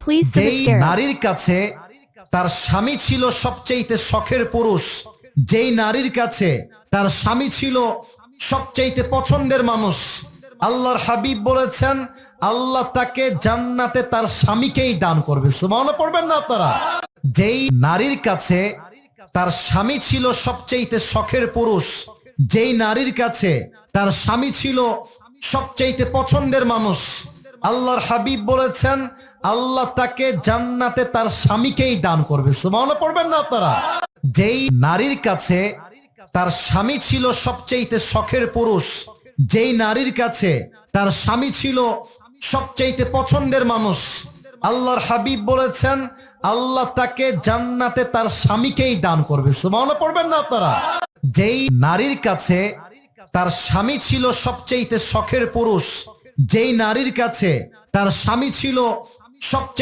Please to the যেই scarab. নারীর কাছে তার স্বামী ছিল সবচেয়ে শখের পুরুষ, যেই নারীর কাছে তার স্বামী ছিল সবচেয়ে পছন্দের মানুষ, আল্লাহর হাবিব বলেছেন আল্লাহ তাকে জান্নাতে তার স্বামীকেই দান করবে। সুবহানাল্লাহ পড়বেন না আপনারা? যেই নারীর কাছে তার স্বামী ছিল সবচেয়ে শখের পুরুষ, যেই নারীর কাছে তার স্বামী ছিল সবচেয়ে পছন্দের মানুষ, আল্লাহর হাবিব বলেছেন আল্লাহ তাকে জান্নাতে তার স্বামীকেই দান করবে। সুবহানাল্লাহ পড়বেন না আপনারা? যেই নারীর কাছে তার স্বামী ছিল সবচেয়ে শখের পুরুষ, যেই নারীর কাছে তার স্বামী ছিল সবচেয়ে পছন্দের মানুষ, আল্লাহর হাবিব বলেছেন আল্লাহ তাকে জান্নাতে তার স্বামীকেই দান করবে। সুবহানাল্লাহ পড়বেন না আপনারা? যেই নারীর কাছে তার স্বামী ছিল সবচেয়ে শখের পুরুষ, যেই নারীর কাছে তার স্বামী ছিল সবচেয়ে